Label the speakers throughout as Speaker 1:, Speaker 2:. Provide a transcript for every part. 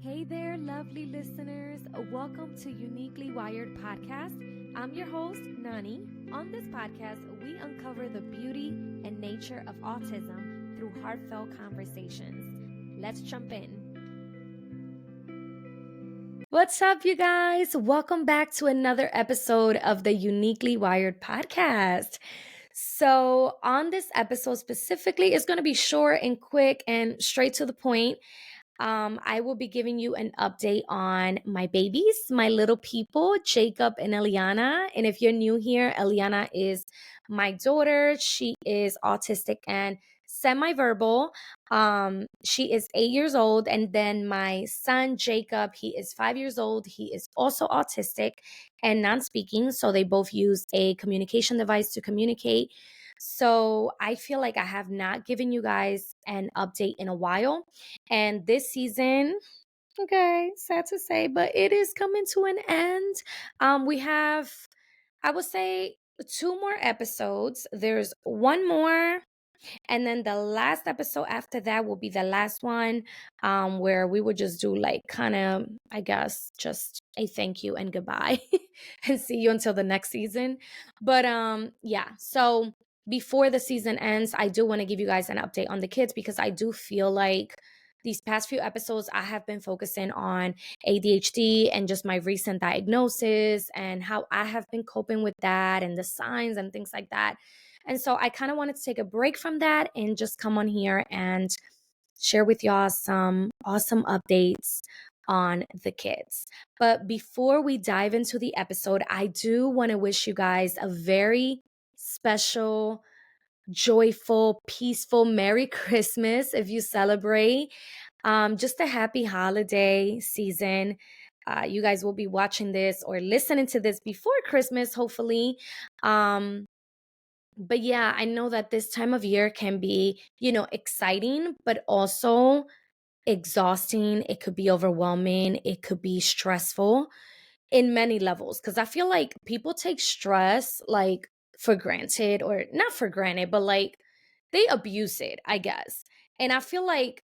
Speaker 1: Hey there, lovely listeners. Welcome to Uniquely Wired Podcast. I'm your host, Nani. On this podcast, we uncover the beauty and nature of autism through heartfelt conversations. Let's jump in. What's up, you guys? Welcome back to another episode of the Uniquely Wired Podcast. So, on this episode specifically, it's going to be short and quick and straight to the point. I will be giving you an update on my babies, my little people, Jaycob and Eliana. And if you're new here, Eliana is my daughter. She is autistic and semi-verbal. She is 8 years old. And then my son, Jaycob, he is 5 years old. He is also autistic and non-speaking. So they both use a communication device to communicate. So I feel like I have not given you guys an update in a while. And this season, okay, sad to say, but it is coming to an end. We have, I would say, two more episodes. There's one more, and then the last episode after that will be the last one, where we would just do like kind of, I guess, just a thank you and goodbye, and see you until the next season. But yeah. So before the season ends, I do want to give you guys an update on the kids because I do feel like these past few episodes I have been focusing on ADHD and just my recent diagnosis and how I have been coping with that and the signs and things like that. And so I kind of wanted to take a break from that and just come on here and share with y'all some awesome updates on the kids. But before we dive into the episode, I do want to wish you guys a very special, joyful, peaceful Merry Christmas if you celebrate. Just a happy holiday season. You guys will be watching this or listening to this before Christmas, hopefully. But yeah, I know that this time of year can be, exciting, but also exhausting. It could be overwhelming. It could be stressful in many levels. Cause I feel like people take stress like for granted, or not for granted, but like they abuse it, I guess. And I feel like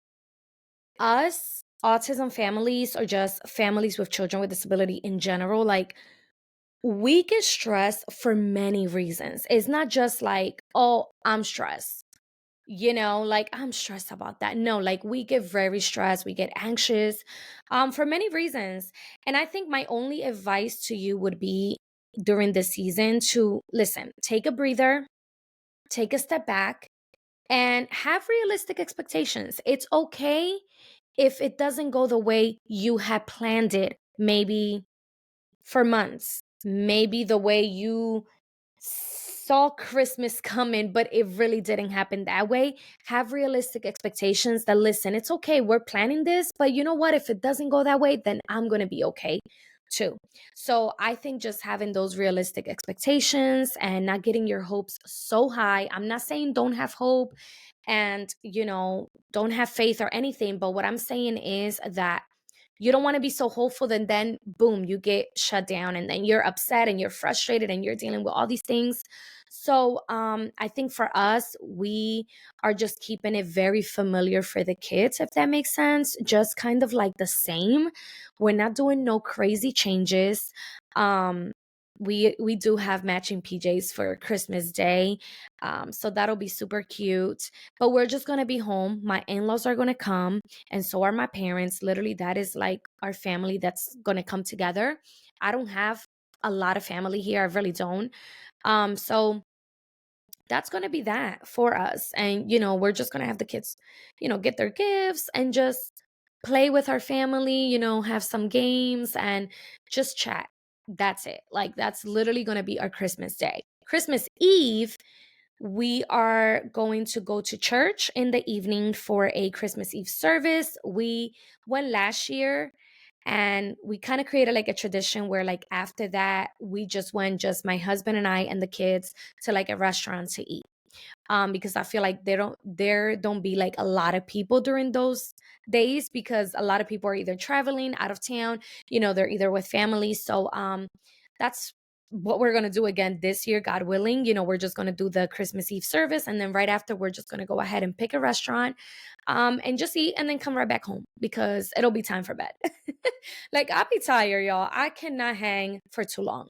Speaker 1: us autism families, or just families with children with disability in general, like we get stressed for many reasons. It's not just like, oh, I'm stressed, like I'm stressed about that. No, like we get very stressed, we get anxious for many reasons. And I think my only advice to you would be during this season to listen, take a breather, take a step back, and have realistic expectations. It's okay if it doesn't go the way you had planned it, maybe for months, maybe the way you saw Christmas coming, but it really didn't happen that way. Have realistic expectations that listen, it's okay, we're planning this, but you know what? If it doesn't go that way, then I'm going to be okay too. So I think just having those realistic expectations and not getting your hopes so high. I'm not saying don't have hope and, don't have faith or anything, but what I'm saying is that you don't want to be so hopeful that then boom, you get shut down and then you're upset and you're frustrated and you're dealing with all these things. So I think for us, we are just keeping it very familiar for the kids, if that makes sense. Just kind of like the same. We're not doing no crazy changes. Um, we do have matching PJs for Christmas Day. So that'll be super cute. But we're just gonna be home. My in-laws are gonna come, and so are my parents. Literally, that is like our family that's gonna come together. I don't have a lot of family here. I really don't. So that's going to be that for us. And, we're just going to have the kids, get their gifts and just play with our family, have some games and just chat. That's it. Like, that's literally going to be our Christmas Day. Christmas Eve, we are going to go to church in the evening for a Christmas Eve service. We went last year and we kind of created like a tradition where like after that we just went, just my husband and I and the kids, to like a restaurant to eat. Because I feel like there don't be like a lot of people during those days, because a lot of people are either traveling out of town, they're either with family. So that's what we're going to do again this year, God willing. We're just going to do the Christmas Eve service. And then right after, we're just going to go ahead and pick a restaurant and just eat and then come right back home because it'll be time for bed. Like, I'll be tired, y'all. I cannot hang for too long.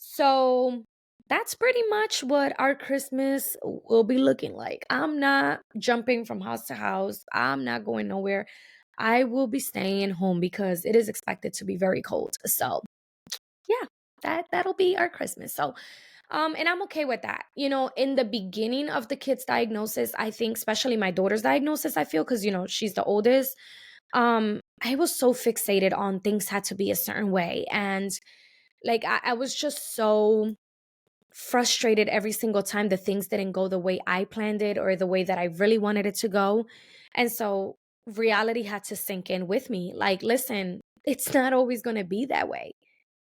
Speaker 1: So that's pretty much what our Christmas will be looking like. I'm not jumping from house to house. I'm not going nowhere. I will be staying home because it is expected to be very cold. So yeah, that'll be our Christmas. So and I'm okay with that. In the beginning of the kid's diagnosis, I think, especially my daughter's diagnosis, I feel because she's the oldest. I was so fixated on things had to be a certain way. And like I was just so frustrated every single time the things didn't go the way I planned it or the way that I really wanted it to go. And so reality had to sink in with me. Like, listen, it's not always going to be that way.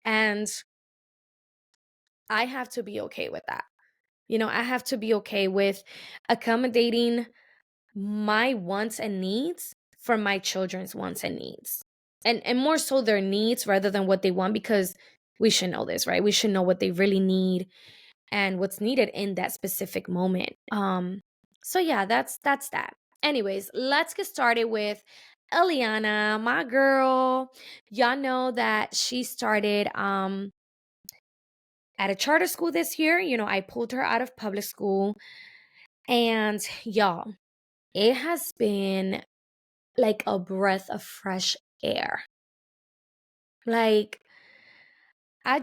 Speaker 1: And I have to be okay with that. I have to be okay with accommodating my wants and needs for my children's wants and needs. And more so their needs rather than what they want, because we should know this, right? We should know what they really need and what's needed in that specific moment. So yeah, that's that. Anyways, let's get started with Eliana, my girl. Y'all know that she started at a charter school this year. I pulled her out of public school. And y'all, it has been like a breath of fresh air. Like, I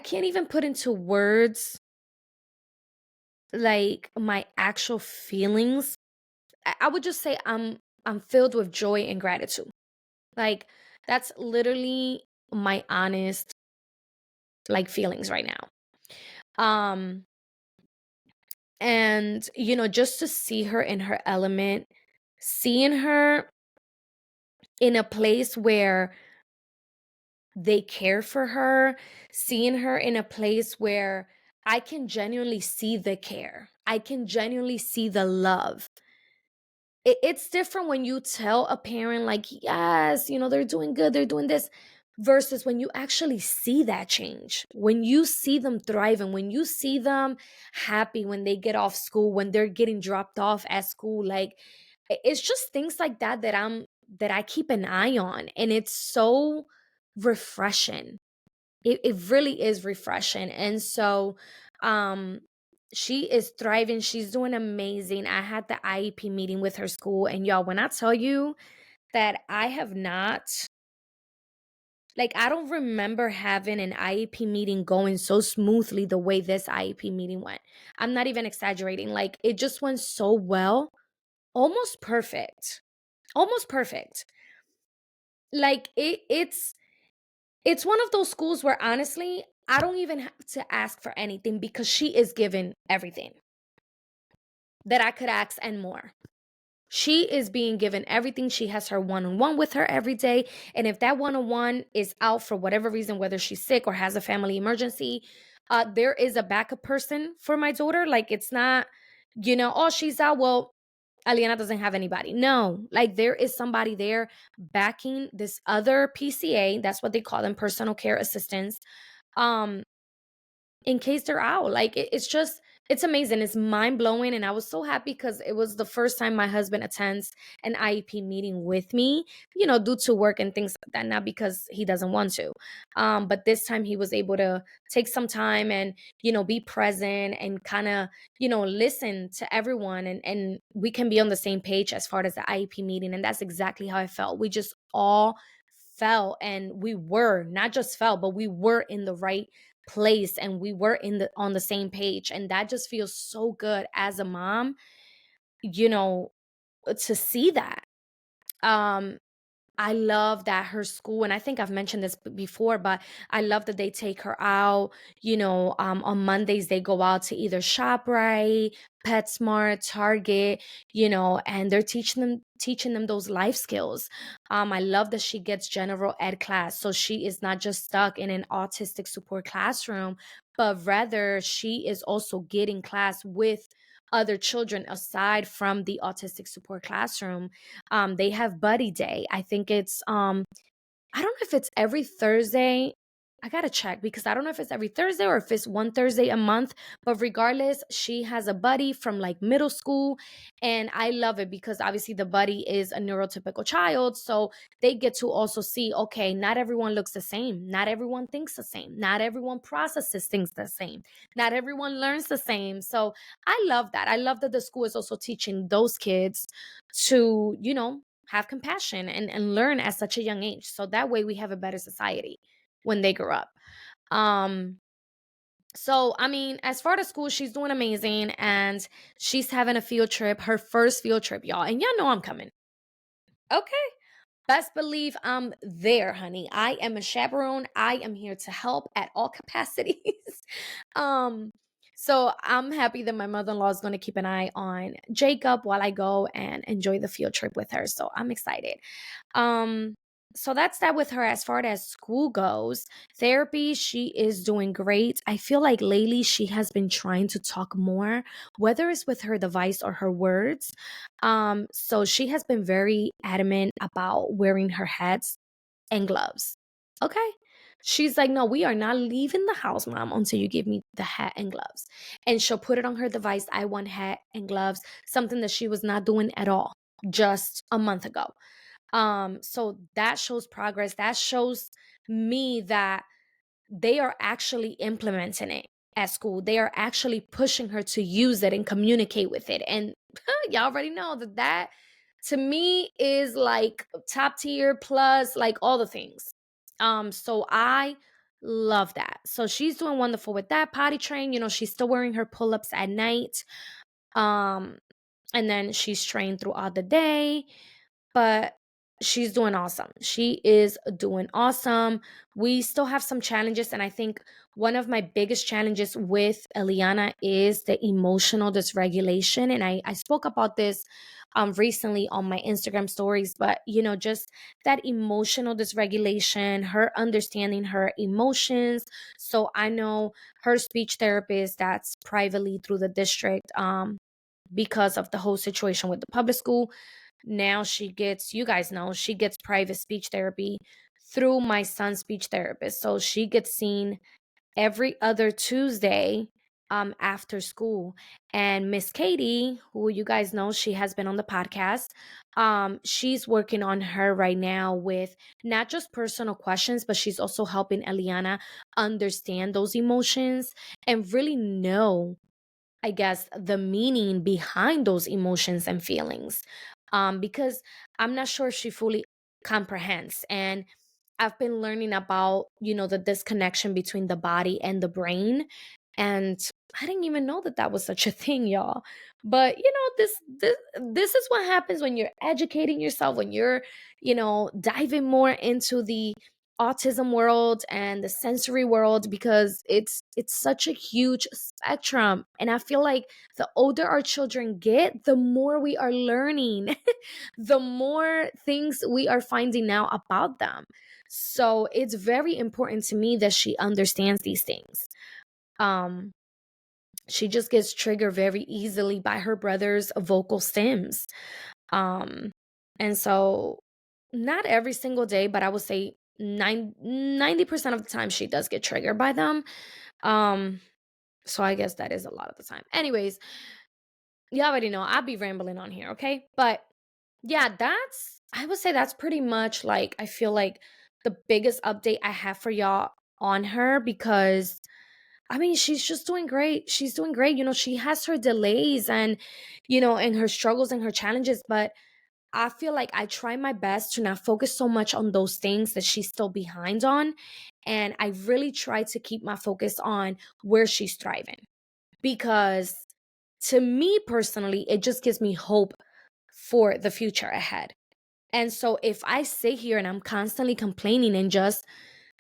Speaker 1: can't even put into words like my actual feelings. I would just say I'm filled with joy and gratitude. Like, that's literally my honest like feelings right now. Um and just to see her in her element, seeing her in a place where they care for her, seeing her in a place where I can genuinely see the care. I can genuinely see the love. It's different when you tell a parent, like, yes, they're doing good, they're doing this, versus when you actually see that change, when you see them thriving, when you see them happy when they get off school, when they're getting dropped off at school. Like, it's just things like that I keep an eye on. And it's so refreshing. It really is refreshing. And so um she is thriving. She's doing amazing. I had the IEP meeting with her school, and y'all, when I tell you that I have not, like, I don't remember having an IEP meeting going so smoothly the way this IEP meeting went. I'm not even exaggerating. Like, it just went so well, almost perfect. Almost perfect. Like, it's one of those schools where honestly, I don't even have to ask for anything because she is given everything that I could ask and more. She is being given everything. She has her one-on-one with her every day. And if that one-on-one is out for whatever reason, whether she's sick or has a family emergency, there is a backup person for my daughter. Like, it's not, oh, she's out. Well, Eliana doesn't have anybody. No, like, there is somebody there backing this other PCA. That's what they call them, personal care assistants. Um, in case they're out. Like, it's amazing. It's mind blowing. And I was so happy because it was the first time my husband attends an IEP meeting with me, due to work and things like that, not because he doesn't want to. But this time he was able to take some time and, be present and kind of, listen to everyone, and we can be on the same page as far as the IEP meeting. And that's exactly how I felt. We just all felt, and we were not just felt, but we were in the right place, and we were on the same page. And that just feels so good as a mom, you know to see that. um I love that her school, and I think I've mentioned this before, but I love that they take her out. On Mondays they go out to either ShopRite, PetSmart, Target, and they're teaching them those life skills. I love that she gets general ed class, so she is not just stuck in an autistic support classroom, but rather she is also getting class with other children aside from the autistic support classroom. They have buddy day. I think it's I don't know if it's every Thursday I gotta check because I don't know if it's every Thursday or if it's one Thursday a month. But regardless, she has a buddy from like middle school. And I love it because obviously the buddy is a neurotypical child. So they get to also see, okay, not everyone looks the same. Not everyone thinks the same. Not everyone processes things the same. Not everyone learns the same. So I love that. I love that the school is also teaching those kids to, have compassion and learn at such a young age. So that way we have a better society when they grow up. Um, so I mean, as far as school, she's doing amazing and she's having a field trip, her first field trip, y'all. And y'all know I'm coming. Okay. Best believe I'm there, honey. I am a chaperone. I am here to help at all capacities. um, so I'm happy that my mother-in-law is going to keep an eye on Jacob while I go and enjoy the field trip with her. So I'm excited. Um, so that's that with her as far as school goes. Therapy, she is doing great. I feel like lately she has been trying to talk more, whether it's with her device or her words. So she has been very adamant about wearing her hats and gloves. Okay. She's like, no, we are not leaving the house, mom, until you give me the hat and gloves. And she'll put it on her device. I want hat and gloves, something that she was not doing at all just a month ago. So that shows progress. That shows me that they are actually implementing it at school. They are actually pushing her to use it and communicate with it. And y'all already know that to me is like top tier plus like all the things. So I love that. So she's doing wonderful with that potty train. She's still wearing her pull-ups at night. Um, and then she's trained throughout the day, but she's doing awesome. She is doing awesome. We still have some challenges, and I think one of my biggest challenges with Eliana is the emotional dysregulation. And I spoke about this recently on my Instagram stories, but just that emotional dysregulation, her understanding her emotions. So I know her speech therapist that's privately through the district, because of the whole situation with the public school. Now she gets, you guys know, she gets private speech therapy through my son's speech therapist. So she gets seen every other Tuesday after school. And Miss Katie, who you guys know, she has been on the podcast. She's working on her right now with not just personal questions, but she's also helping Eliana understand those emotions and really know, I guess, the meaning behind those emotions and feelings. Because I'm not sure if she fully comprehends. And I've been learning about, the disconnection between the body and the brain. And I didn't even know that that was such a thing, y'all. But this is what happens when you're educating yourself, when you're, diving more into the autism world and the sensory world, because it's such a huge spectrum. And I feel like the older our children get, the more we are learning, the more things we are finding out about them. So it's very important to me that she understands these things. um she just gets triggered very easily by her brother's vocal stems. um and so not every single day, but I would say 90% of the time she does get triggered by them. um so I guess that is a lot of the time. Anyways, you already know I'll be rambling on here, okay? But yeah, I would say that's pretty much like, I feel like the biggest update I have for y'all on her, because I mean, she's just doing great. She's doing great. She has her delays and her struggles and her challenges, but I feel like I try my best to not focus so much on those things that she's still behind on. And I really try to keep my focus on where she's thriving, because to me personally, it just gives me hope for the future ahead. And so if I sit here and I'm constantly complaining and just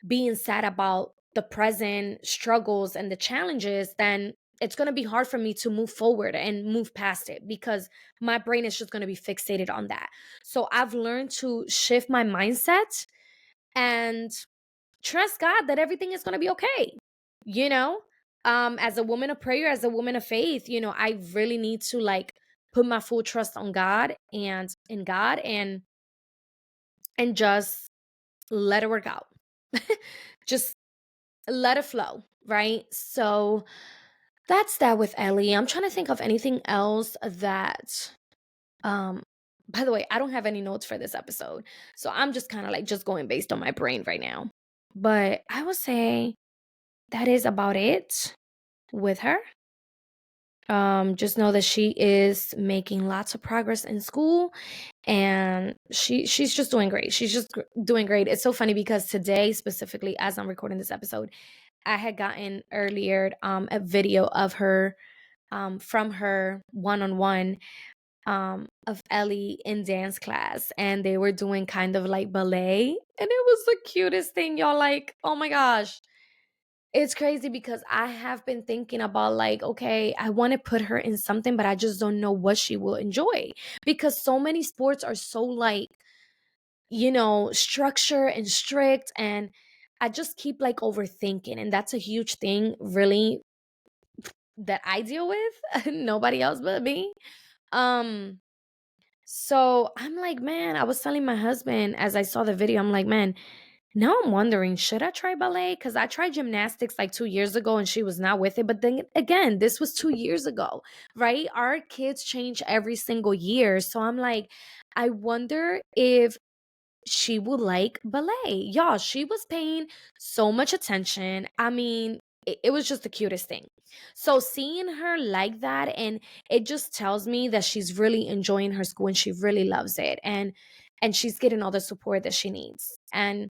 Speaker 1: being sad about the present struggles and the challenges, then it's going to be hard for me to move forward and move past it, because my brain is just going to be fixated on that. So I've learned to shift my mindset and trust God that everything is going to be okay. You know, as a woman of prayer, as a woman of faith, I really need to like put my full trust on God and in God, and just let it work out. Just let it flow, right? So that's that with Ellie. I'm trying to think of anything else that um by the way, I don't have any notes for this episode. So I'm just kind of like just going based on my brain right now. But I would say that is about it with her. Just know that she is making lots of progress in school, and she's just doing great. She's just doing great. It's so funny because today, specifically as I'm recording this episode, I had gotten earlier a video of her from her one-on-one of Ellie in dance class, and they were doing kind of like ballet, and it was the cutest thing, y'all. Like, oh my gosh, it's crazy because I have been thinking about like, okay, I want to put her in something, but I just don't know what she will enjoy because so many sports are so like, structure and strict, and I just keep like overthinking, and that's a huge thing really that I deal with. Nobody else but me. Um so I'm like, man, I was telling my husband as I saw the video, I'm like, man, now I'm wondering, should I try ballet? Because I tried gymnastics like 2 years ago and she was not with it. But then again, this was 2 years ago, right? Our kids change every single year. So I'm like, I wonder if she would like ballet. Y'all, she was paying so much attention. I mean, it was just the cutest thing. So seeing her like that, and it just tells me that she's really enjoying her school and she really loves it. And she's getting all the support that she needs. And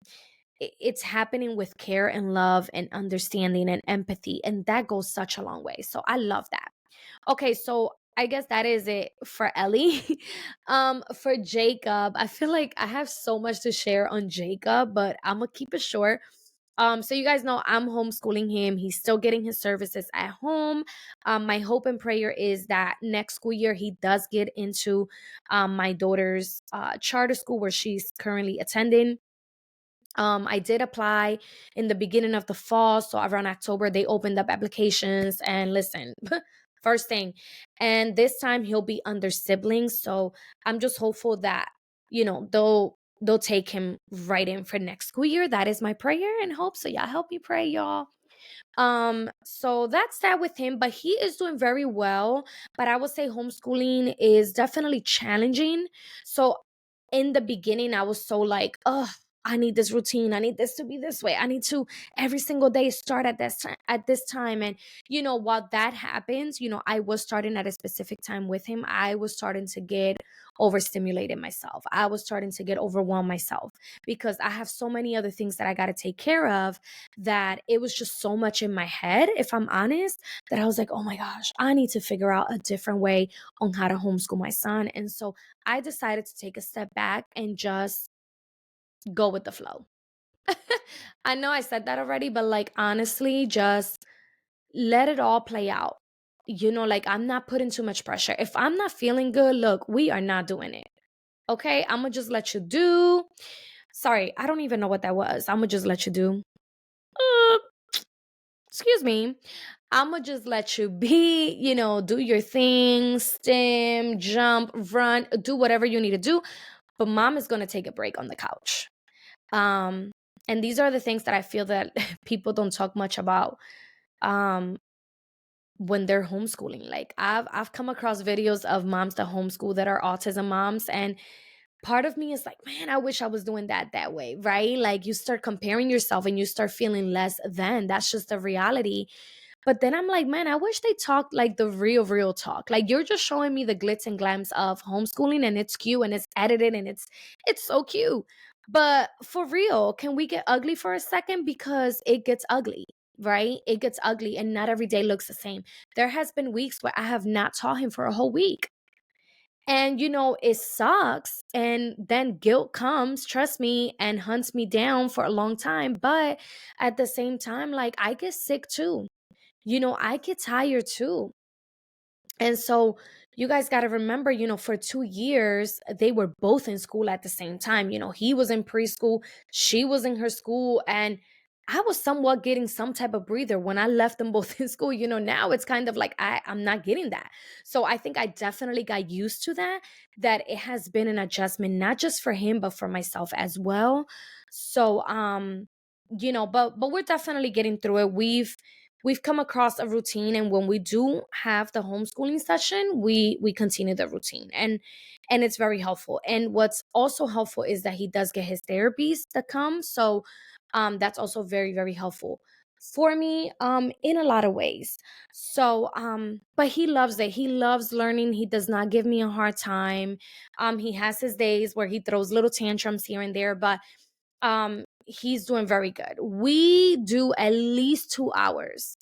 Speaker 1: it's happening with care and love and understanding and empathy. And that goes such a long way. So I love that. Okay, so I guess that is it for Ellie. For Jaycob, I feel like I have so much to share on Jaycob, but I'm gonna keep it short. So you guys know I'm homeschooling him. He's still getting his services at home. My hope and prayer is that next school year he does get into my daughter's charter school where she's currently attending. I did apply in the beginning of the fall. So around October, they opened up applications. And listen, first thing, and this time he'll be under siblings. So I'm just hopeful that, they'll take him right in for next school year. That is my prayer and hope. So y'all help me pray, y'all. So that's that with him, but he is doing very well. But I would say homeschooling is definitely challenging. So in the beginning, I was so like, oh, I need this routine. I need this to be this way. I need to every single day start at this time. And while that happens, I was starting at a specific time with him. I was starting to get overstimulated myself. I was starting to get overwhelmed myself because I have so many other things that I got to take care of that it was just so much in my head, if I'm honest, that I was like, oh my gosh, I need to figure out a different way on how to homeschool my son. And so I decided to take a step back and just go with the flow. I know I said that already, but like honestly, just let it all play out. Like I'm not putting too much pressure. If I'm not feeling good, look, we are not doing it. Okay, I'm gonna just let you do. Sorry, I don't even know what that was. I'm gonna just let you do. Uh, excuse me. I'm gonna just let you be, do your thing, stim, jump, run, do whatever you need to do. But mom is gonna take a break on the couch. Um, and these are the things that I feel that people don't talk much about um when they're homeschooling. Like I've come across videos of moms that homeschool that are autism moms, and part of me is like, man, I wish I was doing that way, right? Like you start comparing yourself and you start feeling less than. That's just the reality. But then I'm like, man, I wish they talked like the real talk. Like you're just showing me the glitz and glams of homeschooling, and it's cute and it's edited and it's so cute. But for real, can we get ugly for a second? Because it gets ugly, right? It gets ugly and not every day looks the same. There has been weeks where I have not taught him for a whole week. And it sucks. And then guilt comes, trust me, and hunts me down for a long time. But at the same time, like I get sick too. I get tired too. And so you guys got to remember, for 2 years, they were both in school at the same time. He was in preschool, she was in her school, and I was somewhat getting some type of breather when I left them both in school. Now it's kind of like I'm not getting that. So I think I definitely got used to that it has been an adjustment, not just for him, but for myself as well. So, but we're definitely getting through it. We've come across a routine, and when we do have the homeschooling session, we continue the routine, and it's very helpful. And what's also helpful is that he does get his therapies that come. So that's also very, very helpful for me in a lot of ways. So but he loves it. He loves learning. He does not give me a hard time. He has his days where he throws little tantrums here and there, but he's doing very good. We do at least 2 hours,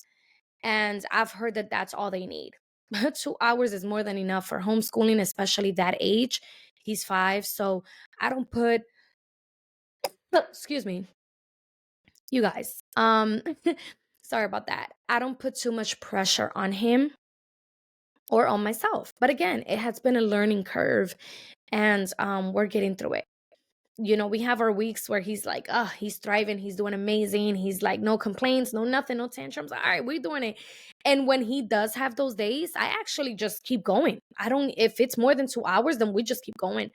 Speaker 1: and I've heard that that's all they need. 2 hours is more than enough for homeschooling, especially that age. He's 5, so I don't put excuse me, you guys. Sorry about that. I don't put too much pressure on him or on myself. But again, it has been a learning curve, and we're getting through it. We have our weeks where he's like, oh, he's thriving, he's doing amazing. He's like, no complaints, no nothing, no tantrums. All right, we're doing it. And when he does have those days, I actually just keep going. I don't, if it's more than 2 hours, then we just keep going.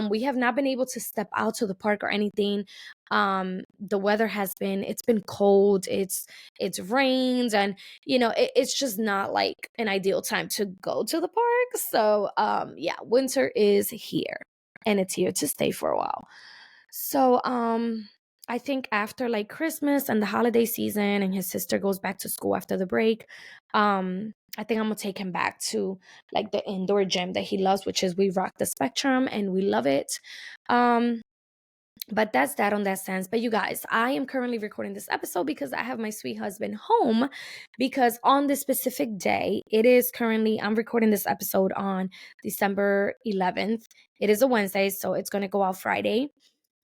Speaker 1: We have not been able to step out to the park or anything. The weather has been, it's been cold, it's rained, and it's just not like an ideal time to go to the park. So yeah, winter is here, and it's here to stay for a while. So, I think after like Christmas and the holiday season, and his sister goes back to school after the break, I think I'm gonna take him back to like the indoor gym that he loves, which is we rock the spectrum and we love it. Um, but that's that on that sense. But you guys, I am currently recording this episode because I have my sweet husband home, because on this specific day, it is currently, I'm recording this episode on December 11th. It is a Wednesday, so it's going to go out Friday.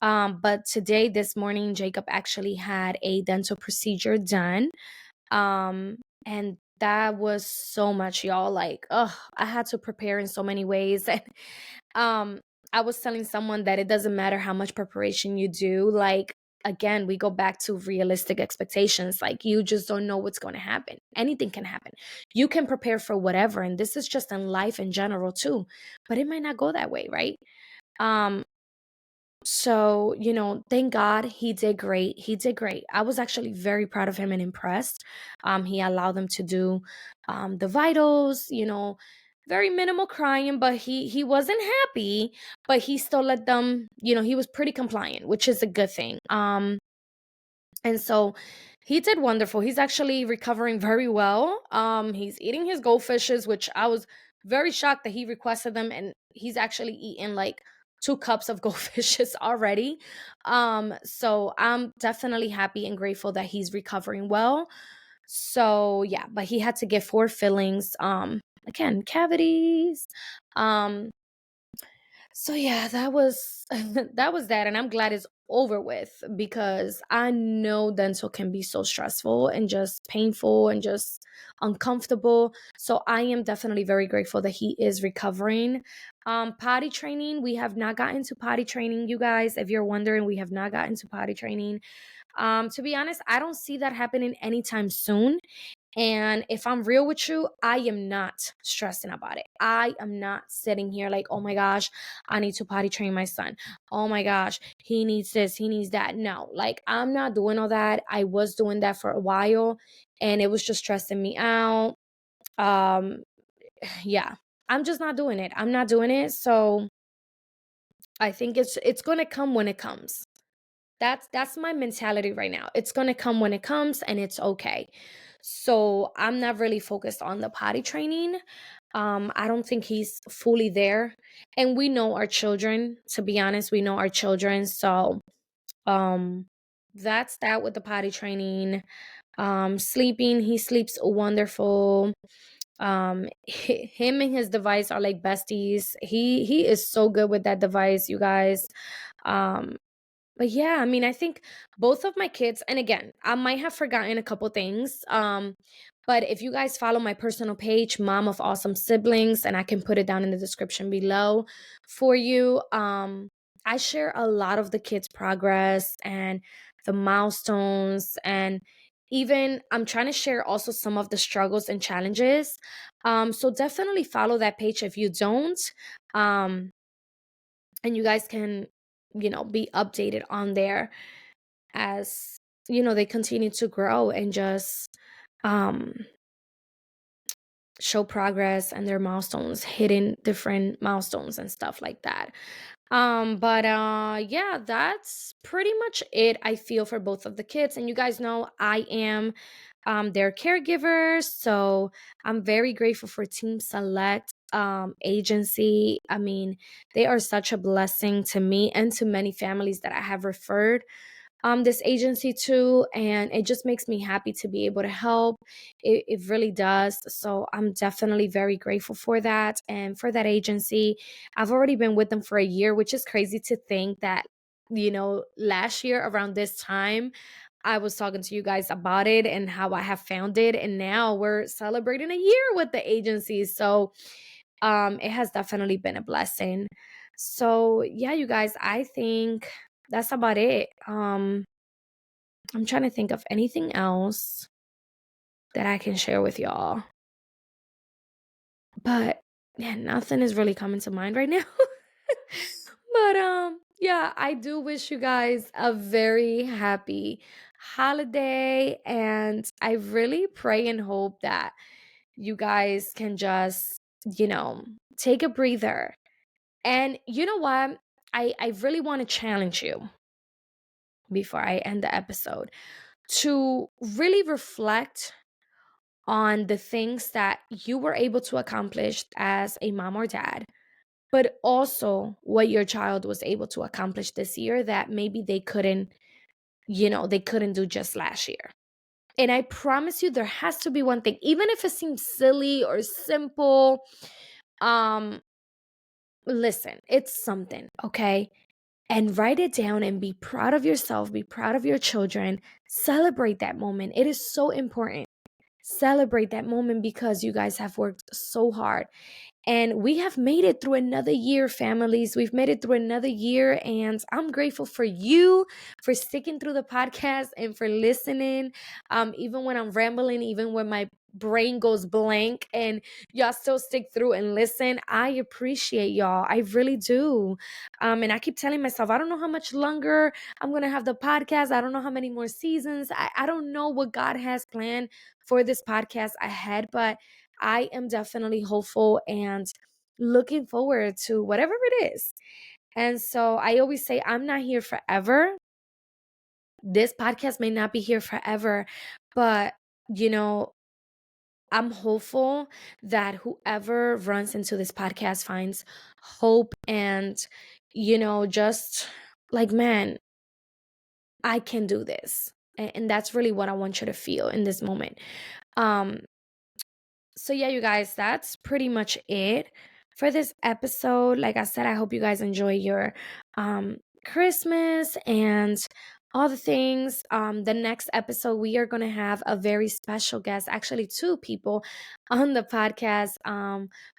Speaker 1: But today, this morning, Jacob actually had a dental procedure done. And that was so much, y'all. Like, I had to prepare in so many ways. And um, I was telling someone that it doesn't matter how much preparation you do. Like, again, we go back to realistic expectations. Like, you just don't know what's going to happen. Anything can happen. You can prepare for whatever. And this is just in life in general, too. But it might not go that way, right? Um, so, thank God he did great. He did great. I was actually very proud of him and impressed. He allowed them to do the vitals, very minimal crying, but he wasn't happy, but he still let them, he was pretty compliant, which is a good thing. And so he did wonderful. He's actually recovering very well. He's eating his goldfishes, which I was very shocked that he requested them, and he's actually eaten like 2 cups of goldfishes already. So I'm definitely happy and grateful that he's recovering well. So yeah, but he had to get 4 fillings. Again, cavities. Um, so yeah, that was that was that, and I'm glad it's over with, because I know dental can be so stressful and just painful and just uncomfortable. So I am definitely very grateful that he is recovering. Potty training, we have not gotten to potty training, you guys. If you're wondering, we have not gotten to potty training. To be honest, I don't see that happening anytime soon. And if I'm real with you, I am not stressing about it. I am not sitting here like, oh my gosh, I need to potty train my son. Oh my gosh, he needs this, he needs that. No, like, I'm not doing all that. I was doing that for a while, and it was just stressing me out. Um, yeah, I'm just not doing it. I'm not doing it. So I think it's gonna come when it comes. That's my mentality right now. It's going to come when it comes, and it's okay. So I'm not really focused on the potty training. I don't think he's fully there. And we know our children, to be honest, we know our children. So um that's that with the potty training. Sleeping, he sleeps wonderful. Him and his device are like besties. He is so good with that device, you guys. Um but yeah, I mean, I think both of my kids, and again, I might have forgotten a couple things. But if you guys follow my personal page, Mom of Awesome Siblings, and I can put it down in the description below for you. I share a lot of the kids' progress and the milestones, and even I'm trying to share also some of the struggles and challenges. So definitely follow that page if you don't. Um, and you guys can be updated on there as they continue to grow and just um show progress and their milestones, hitting different milestones and stuff like that. But yeah, that's pretty much it, I feel, for both of the kids. And you guys know I am their caregivers, so I'm very grateful for Team Select agency. I mean, they are such a blessing to me and to many families that I have referred this agency too, and it just makes me happy to be able to help. It really does. So I'm definitely very grateful for that and for that agency. I've already been with them for a year, which is crazy to think that, last year around this time, I was talking to you guys about it and how I have found it, and now we're celebrating a year with the agency. So it has definitely been a blessing. So yeah, you guys, I think that's about it. I'm trying to think of anything else that I can share with y'all. But yeah, nothing is really coming to mind right now. But yeah, I do wish you guys a very happy holiday, and I really pray and hope that you guys can just, take a breather. And you know what? I really want to challenge you before I end the episode to really reflect on the things that you were able to accomplish as a mom or dad, but also what your child was able to accomplish this year that maybe they couldn't do just last year. And I promise you there has to be one thing, even if it seems silly or simple. Um Listen, it's something, okay? And write it down and be proud of yourself, be proud of your children. Celebrate that moment. It is so important. Celebrate that moment because you guys have worked so hard. And we have made it through another year, families. We've made it through another year. And I'm grateful for you for sticking through the podcast and for listening. Even when I'm rambling, even when my brain goes blank and y'all still stick through and listen. I appreciate y'all. I really do. And I keep telling myself, I don't know how much longer I'm going to have the podcast. I don't know how many more seasons. I don't know what God has planned for this podcast ahead, but I am definitely hopeful and looking forward to whatever it is. And so I always say, I'm not here forever. This podcast may not be here forever, but, you know, I'm hopeful that whoever runs into this podcast finds hope and, just like, man, I can do this. And that's really what I want you to feel in this moment. Um, So yeah, you guys, that's pretty much it for this episode. Like I said, I hope you guys enjoy your Christmas and all the things. The next episode, we are going to have a very special guest, actually two people on the podcast,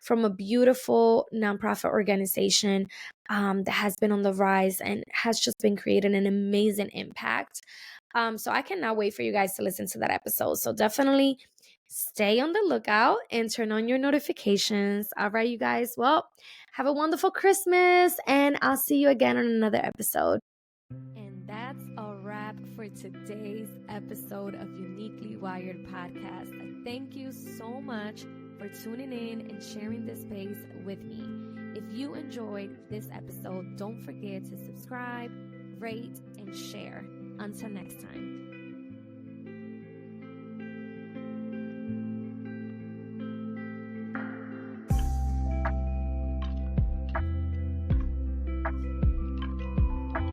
Speaker 1: from a beautiful nonprofit organization that has been on the rise and has just been creating an amazing impact. So I cannot wait for you guys to listen to that episode. So definitely stay on the lookout and turn on your notifications. All right, you guys. Well, have a wonderful Christmas, and I'll see you again on another episode. And that's a wrap for today's episode of Uniquely Wired Podcast. Thank you so much for tuning in and sharing this space with me. If you enjoyed this episode, don't forget to subscribe, rate, and share. Until next time.